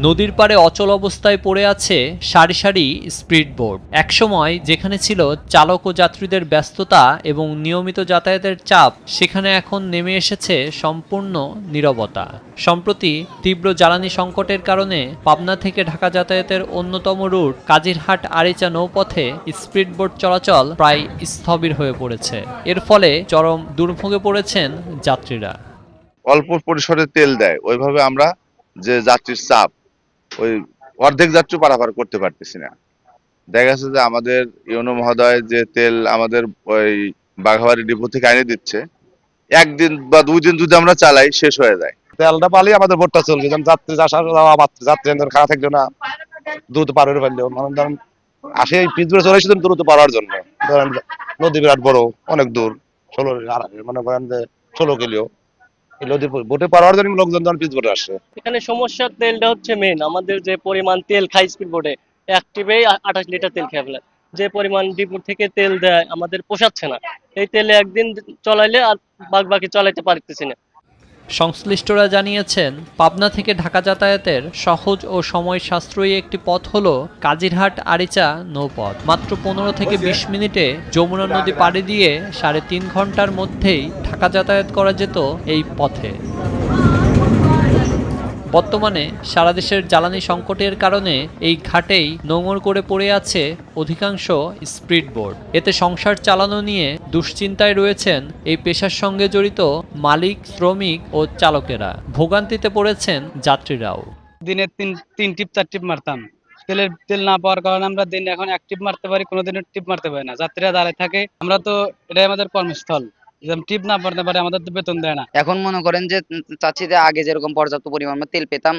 নদীর পাড়ে অচল অবস্থায় পড়ে আছে সারি সারি স্পিডবোট। একসময় যেখানে ছিল চালক ও যাত্রীদের ব্যস্ততা এবং নিয়মিত যাতায়াতের চাপ, সেখানে এখন নেমে এসেছে সম্পূর্ণ নীরবতা। সম্প্রতি তীব্র জ্বালানি সংকটের কারণে পাবনা থেকে ঢাকা যাতায়াতের অন্যতম রুট কাজিরহাট আরিচা নৌপথে স্পিডবোট চলাচল প্রায় স্থবির হয়ে পড়েছে। এর ফলে চরম দুর্ভোগে পড়েছেন যাত্রীরা। অল্প পরিসরে তেল দেয়, ওইভাবে আমরা যে যাত্রীর চাপ, ওই অর্ধেক যাত্রী পারাপার করতে পারতেছি না। দেখা যাচ্ছে যে আমাদের ইউনো মহোদয় যে তেল আমাদের ওই বাঘাবাড়ি ডিপো থেকে এনে দিচ্ছে, একদিন বা 2 দিন যদি আমরা চালাই শেষ হয়ে যায়। তেলটা পালি আমাদের বোটটা চলবে, যেমন যাত্রী আসা যাওয়া যাত্রী খারাপ থাকবে না, দ্রুত পার হতে পারলেও মানে ধরেন আসে এই পিছনে চলে এসেছেন দ্রুত পারার জন্য। ধরেন নদী বিরাট বড়, অনেক দূর, 16 মানে করেন যে 16 কিলো, এই নদী বোটে পার হওয়ার জন্য লোকজন ধরেন পিছ বোটে আসে। এখানে সমস্যার তেলটা হচ্ছে মেন, আমাদের যে পরিমাণ তেল খাই স্পিড বোটে অ্যাক্টিভেই 28 লিটার তেল খেয়ে ফেলে। যে পরিমাণ ডিপো থেকে তেল দেয় আমাদের পোষাচ্ছে না। এই তেলে একদিন চলাইলে আর বাকি চলাইতে পারতেছি না। সংশ্লিষ্টরা জানিয়েছেন, পাবনা থেকে ঢাকা যাতায়াতের সহজ ও সময় সাশ্রয়ী একটি পথ হল কাজিরহাট আরিচা নৌপথ। মাত্র 15 থেকে 20 মিনিটে যমুনা নদী পাড়ি দিয়ে 3.5 ঘন্টার মধ্যেই ঢাকা যাতায়াত করা যেত এই পথে। বর্তমানে সারা দেশের জ্বালানি সংকটের কারণে এই ঘাটেই নোঙর করে পড়ে আছে অধিকাংশ স্পিডবোট। এতে সংসার চালানো নিয়ে দুশ্চিন্তায় রয়েছেন এই পেশার সঙ্গে জড়িত মালিক, শ্রমিক ও চালকেরা। ভোগান্তিতে পড়েছেন যাত্রীরাও। দিনে তিন টিপ 4 টিপ মারতাম, তেল না পাওয়ার কারণে আমরা দিনে এখন 1 টিপ মারতে পারি, কোনোদিনও টিপ মারতে পারি না। যাত্রীরা দাঁড়ায় থাকে, আমরা তো এটাই আমাদের কর্মস্থল, টিপ না পারতে পারে আমাদের তো বেতন দেয় না। এখন মনে করেন যে চাচ্ছি যে আগে যেরকম পর্যাপ্ত পরিমাণ তেল পেতাম,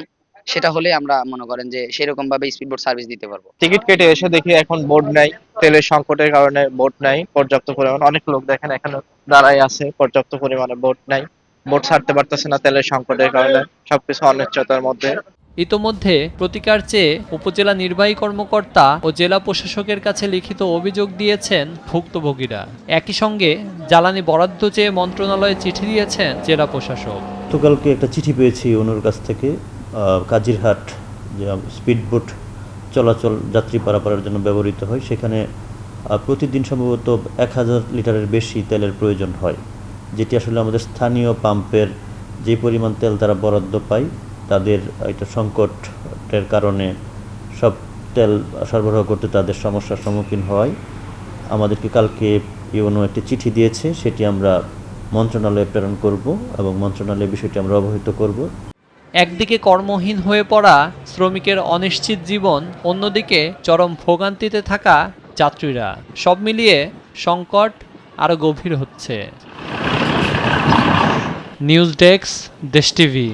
সেটা হলে আমরা মনে করেন যে সেরকম ভাবে স্পিডবোট সার্ভিস দিতে পারবো। টিকিট কেটে এসে দেখি এখন বোট নাই, তেলের সংকটের কারণে বোট নাই পর্যাপ্ত পরিমাণ। অনেক লোক দেখেন এখানে দাঁড়ায় আছে, পর্যাপ্ত পরিমাণে বোট নাই, বোট ছাড়তে পারতেছে না তেলের সংকটের কারণে। সবকিছু অনিশ্চয়তার মধ্যে। ইতোমধ্যে প্রতিকার চেয়ে উপজেলা নির্বাহী কর্মকর্তা ও জেলা প্রশাসকের কাছে লিখিত অভিযোগ দিয়েছেন ভুক্তভোগীরা। একই সঙ্গে জ্বালানি বরাদ্দ চেয়ে মন্ত্রণালয়ে চিঠি দিয়েছেন জেলা প্রশাসক। গতকালকে একটা চিঠি পেয়েছি ওনার কাছ থেকে, কাজিরহাট যে স্পিডবোট চলাচল যাত্রী পারাপারের জন্য ব্যবহৃত হয়, সেখানে প্রতিদিন সম্ভবত 1000 লিটারের বেশি তেলের প্রয়োজন হয়, যেটি আসলে আমাদের স্থানীয় পাম্পের যে পরিমাণ তেল তারা বরাদ্দ পায়, তাদের এটা সংকটের কারণে সব তেল সরবরাহ করতে তাদের সমস্যার সম্মুখীন হয়। আমাদেরকে কালকে ইউনো একটি চিঠি দিয়েছে, সেটি আমরা মন্ত্রণালয়ে প্রেরণ করব এবং মন্ত্রণালয়ের বিষয়টি আমরা অবহিত করব। একদিকে কর্মহীন হয়ে পড়া শ্রমিকের অনিশ্চিত জীবন, অন্যদিকে চরম ভোগান্তিতে থাকা যাত্রীরা। সব মিলিয়ে সংকট আরও গভীর হচ্ছে। নিউজ ডেস্ক, দেশ টিভি।